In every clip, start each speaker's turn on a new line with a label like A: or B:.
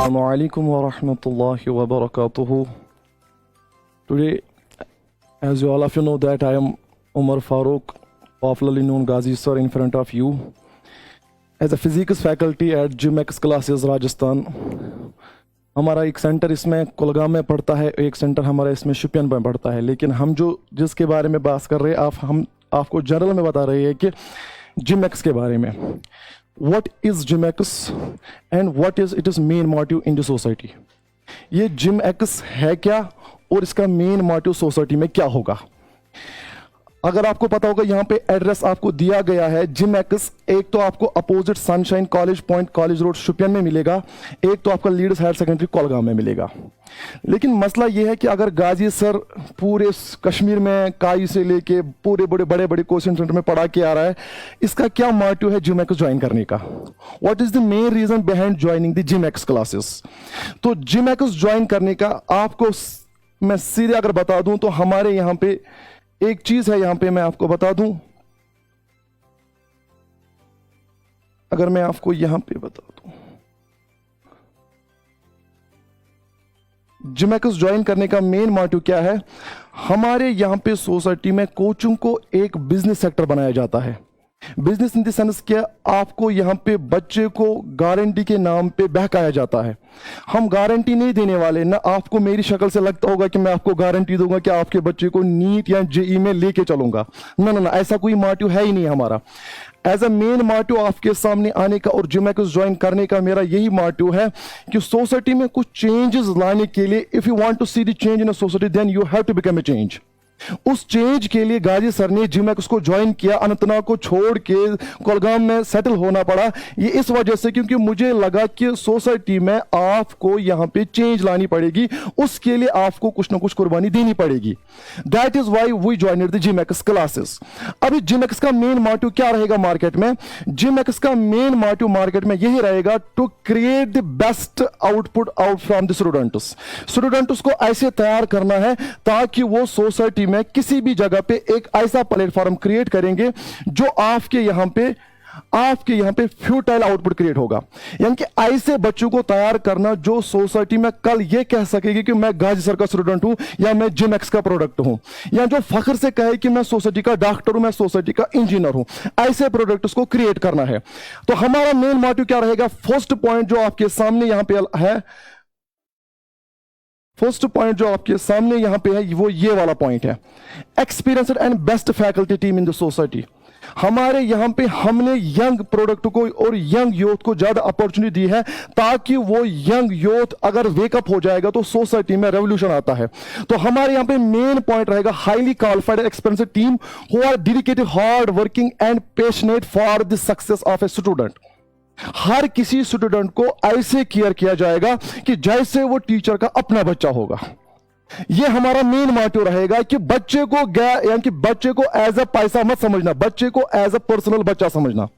A: Assalamu alaikum wa rahmatullahi wa barakatuhu. Today, as you all of you know that I am Umar Farooq, popularly known Ghazi sir, in front of you as a physics faculty at GMX classes Rajasthan. हमारा एक centre इसमें कुलगाम में पड़ता है, एक centre हमारा इसमें शुपियन में पड़ता है, लेकिन हम जो जिसके बारे में बात कर रहे हैं हम आपको जनरल में बता रहे हैं कि GMX के बारे में. What is GMX and what is its main motive in the society? ये GMX है क्या और इसका मेन मोटिव सोसाइटी में क्या होगा? अगर आपको पता होगा यहाँ पे एड्रेस आपको दिया गया है GMX. एक तो आपको opposite sunshine college point college road Shopian में मिलेगा, एक तो आपका लीड्स हायर सेकेंडरी कोलगाम में मिलेगा. लेकिन मसला ये है कि अगर गाजी सर पूरे कश्मीर में काई से लेके पूरे बड़े बड़े कोचिंग सेंटर में पढ़ा के आ रहा है, इसका क्या मोटिव है GMX ज्वाइन करने का? What is the main reason behind joining the GMX classes? तो GMX ज्वाइन करने का आपको मैं सीधे अगर बता दूं तो हमारे यहाँ पे एक चीज है, यहां पे मैं आपको बता दूं. अगर मैं आपको यहां पे बता दूं, GMX ज्वाइन करने का मेन मोटिव क्या है? हमारे यहां पे सोसाइटी में कोचिंग को एक बिजनेस सेक्टर बनाया जाता है. बिजनेस इन द सेंस क्या, आपको यहाँ पे बच्चे को गारंटी के नाम पे बहकाया जाता है. हम गारंटी नहीं देने वाले ना. आपको मेरी शक्ल से लगता होगा कि मैं आपको गारंटी दूंगा कि आपके बच्चे को नीट या जेई में लेके चलूंगा. ना ना ना, ऐसा कोई मोटिव है ही नहीं हमारा. एज अ मेन मोटिव आपके सामने आने का और GMX ज्वाइन करने का मेरा यही मोटिव है कि सोसाइटी में कुछ चेंजेस लाने के लिए, if you want to see the change in a society then you have to become a change. उस चेंज के लिए गाजी सर ने GMX को ज्वाइन किया. अनंतनाग को छोड़ के कोलगाम में सेटल होना पड़ा. ये इस वजह से क्योंकि मुझे लगा कि सोसाइटी में आपको यहाँ पे चेंज लानी पड़ेगी, उसके लिए आपको कुछ ना कुछ कुर्बानी देनी पड़ेगी. That is why we joined the GMX classes. अभी GMX का मेन मोटिव क्या रहेगा मार्केट में? GMX का मेन मोटिव मार्केट में यही रहेगा to create the best output out from the students. Students को ऐसे तैयार करना है ताकि वो सोसाइटी में किसी भी जगह पे एक ऐसा प्लेटफॉर्म क्रिएट करेंगे जो आपके यहां पे फ्यूटाइल आउटपुट क्रिएट होगा. यानी कि ऐसे बच्चों को तैयार करना जो सोसाइटी में कल ये कह सकेगी कि मैं गाजी सर का स्टूडेंट हूं या मैं GMX का प्रोडक्ट हूं, या जो फख्र से कहे कि मैं सोसाइटी का डॉक्टर हूं, मैं सोसाइटी का इंजीनियर हूं. ऐसे प्रोडक्ट्स को क्रिएट करना है. तो हमारा मेन मोटिव क्या रहेगा? फर्स्ट पॉइंट जो आपके सामने यहां पे है, फर्स्ट पॉइंट जो आपके सामने यहां पे है वो ये वाला पॉइंट है, experienced and best faculty team in the society. हमारे यहां पे हमने यंग प्रोडक्ट को और यंग यूथ को ज्यादा अपॉर्चुनिटी दी है ताकि वो यंग यूथ अगर वेकअप हो जाएगा तो सोसाइटी में रेवोल्यूशन आता है. तो हमारे यहां पे मेन पॉइंट रहेगा highly qualified experienced team who are dedicated, hard working and passionate for the success of a student. हर किसी स्टूडेंट को ऐसे केयर किया जाएगा कि जैसे वो टीचर का अपना बच्चा होगा. ये हमारा मेन मोटिव रहेगा कि बच्चे को यानी कि बच्चे को एज अ पैसा मत समझना, बच्चे को एज अ पर्सनल बच्चा समझना.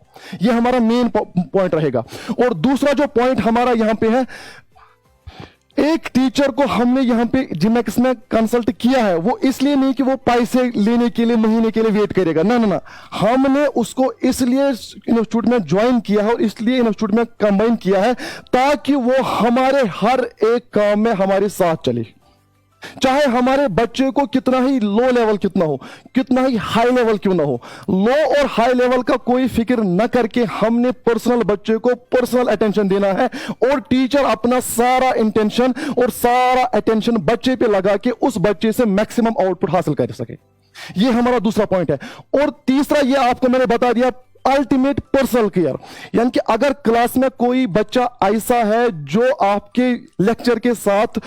A: ये हमारा मेन पॉइंट रहेगा. और दूसरा जो पॉइंट हमारा यहां पे है, एक टीचर को हमने यहां पे GMX में कंसल्ट किया है, वो इसलिए नहीं कि वो पैसे लेने के लिए महीने के लिए वेट करेगा. ना ना ना, हमने उसको इसलिए इंस्टीट्यूट में ज्वाइन किया है और इसलिए इंस्टीट्यूट में कंबाइन किया है ताकि वो हमारे हर एक काम में हमारे साथ चले. चाहे हमारे बच्चे को कितना ही लो लेवल कितना हो, कितना ही हाई लेवल क्यों ना हो, लो और हाई लेवल का कोई फिक्र न करके हमने पर्सनल बच्चे को पर्सनल अटेंशन देना है और टीचर अपना सारा इंटेंशन और सारा अटेंशन बच्चे पे लगा के उस बच्चे से मैक्सिमम आउटपुट हासिल कर सके. ये हमारा दूसरा पॉइंट है. और तीसरा ये आपको मैंने बता दिया, अल्टीमेट पर्सनल केयर. यानी कि अगर क्लास में कोई बच्चा ऐसा है जो आपके लेक्चर के साथ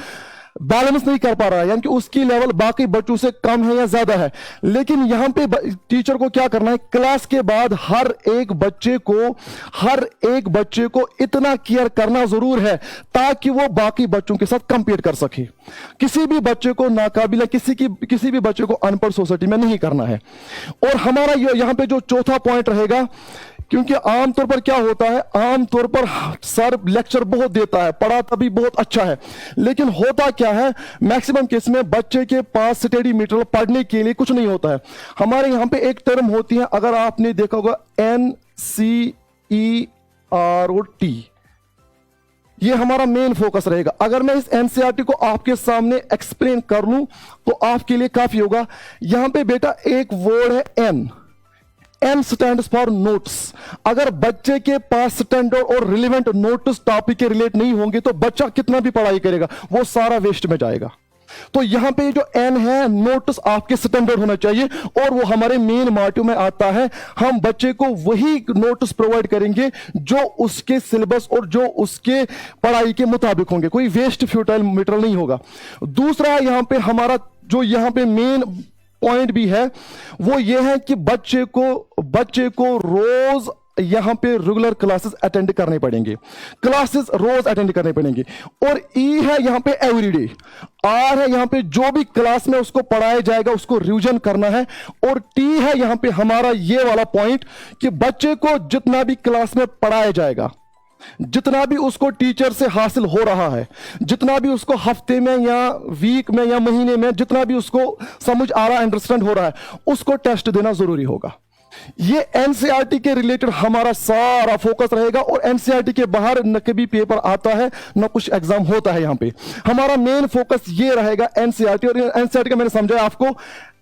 A: बैलेंस नहीं कर पा रहा है, यानी कि उसकी लेवल बाकी बच्चों से कम है या ज्यादा है, लेकिन यहां पे टीचर को क्या करना है, क्लास के बाद हर एक बच्चे को इतना केयर करना जरूर है ताकि वो बाकी बच्चों के साथ कंपीट कर सके. किसी भी बच्चे को नाकाबिल, किसी भी बच्चे को अनपढ़ सोसाइटी में नहीं करना है. और हमारा यहां पे जो चौथा पॉइंट रहेगा, क्योंकि आमतौर पर क्या होता है, आमतौर पर सर लेक्चर बहुत देता है, पढ़ाता भी बहुत अच्छा है, लेकिन होता क्या है मैक्सिमम केस में बच्चे के पास स्टडी मटेरियल पढ़ने के लिए कुछ नहीं होता है. हमारे यहां पे एक टर्म होती है, अगर आपने देखा होगा NCERT, ये हमारा मेन फोकस रहेगा। अगर मैं इस एनसीईआरटी को आपके सामने एक्सप्लेन कर लूं तो आपके लिए काफी होगा। यहां पे बेटा एक वर्ड है N. N stands for notes. अगर बच्चे के पास स्टैंडर्ड और रिलेवेंट नोट्स टॉपिक के रिलेट नहीं होंगे तो बच्चा कितना भी पढ़ाई करेगा वो सारा वेस्ट में जाएगा। तो यहां पे जो एन है, नोट्स आपके स्टैंडर्ड होना चाहिए और वो हमारे मेन मोटिव में आता है। हम बच्चे को वही नोट्स प्रोवाइड करेंगे जो उसके सिलेबस और जो उसके पढ़ाई के मुताबिक होंगे, कोई वेस्ट फ्यूटाइल मटेरियल नहीं होगा। दूसरा यहां पे हमारा जो यहां पे मेन पॉइंट भी है वो ये है कि बच्चे को रोज यहां पे रेगुलर क्लासेस अटेंड करने पड़ेंगे, क्लासेस रोज अटेंड करने पड़ेंगे। और ई है यहां पे एवरीडे। आर है यहां पे जो भी क्लास में उसको पढ़ाया जाएगा उसको रिवीजन करना है। और टी है यहां पे हमारा ये वाला पॉइंट कि बच्चे को जितना भी क्लास में पढ़ाया जाएगा, जितना भी उसको टीचर से हासिल हो रहा है, जितना भी उसको हफ्ते में या वीक में या महीने में जितना भी उसको समझ आ रहा है, अंडरस्टैंड हो रहा है, उसको टेस्ट देना जरूरी होगा। ये एनसीईआरटी के रिलेटेड हमारा सारा फोकस रहेगा। और एनसीईआरटी के बाहर न कभी पेपर आता है न कुछ एग्जाम होता है। यहां पे हमारा मेन फोकस ये रहेगा एनसीईआरटी। और एनसीईआरटी का मैंने समझाया आपको,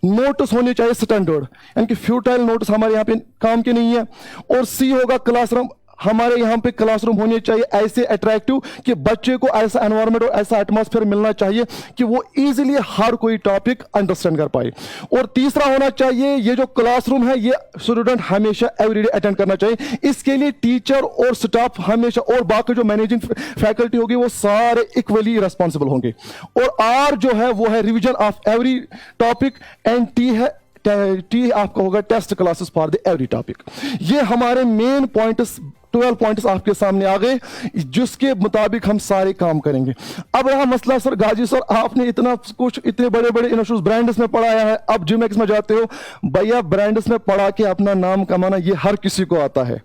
A: नोट्स होने चाहिए स्टैंडर्ड, यानी कि फ्यूटाइल नोट्स हमारे यहाँ पे काम के नहीं है। और सी होगा क्लासरूम। हमारे यहाँ पे क्लासरूम होने चाहिए ऐसे अट्रैक्टिव कि बच्चे को ऐसा एनवायरनमेंट और ऐसा एटमॉस्फेयर मिलना चाहिए कि वो इजीली हर कोई टॉपिक अंडरस्टैंड कर पाए। और तीसरा होना चाहिए ये जो क्लासरूम है ये स्टूडेंट हमेशा एवरीडे अटेंड करना चाहिए। इसके लिए टीचर और स्टाफ हमेशा और बाकी जो मैनेजिंग फैकल्टी होगी वो सारे इक्वली रिस्पॉन्सिबल होंगे। और आर जो है वो है revision of every topic. And T है टी आपका होगा test classes for the every topic. ये हमारे मेन पॉइंट्स 12 पॉइंट्स आपके सामने आ गए जिसके मुताबिक हम सारे काम करेंगे। अब रहा मसला सर गाजी सर आपने इतना कुछ इतने बड़े बड़े इंस्टीट्यूट ब्रांड्स में पढ़ाया है, अब जिमेक्स में जाते हो। भैया ब्रांड्स में पढ़ा के अपना नाम कमाना ये हर किसी को आता है,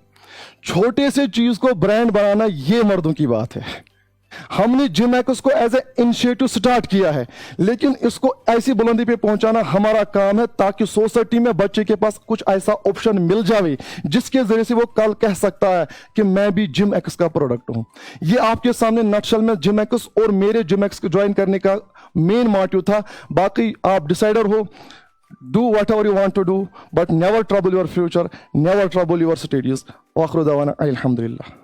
A: छोटे से चीज को ब्रांड बनाना ये मर्दों की बात है। हमने जिमेक्स को एज ए इनिशिएटिव स्टार्ट किया है लेकिन इसको ऐसी बुलंदी पे पहुंचाना हमारा काम है ताकि सोसाइटी में बच्चे के पास कुछ ऐसा ऑप्शन मिल जाए जिसके जरिए से वो कल कह सकता है कि मैं भी जिमेक्स का प्रोडक्ट हूं। ये आपके सामने नटशल में जिमेक्स और मेरे जिमेक्स ज्वाइन करने का मेन मोटिव था। बाकी आप डिसाइडर हो, do whatever you want to do but never trouble your future, never trouble your studies. Wa akhiru dawana alhamdulillah.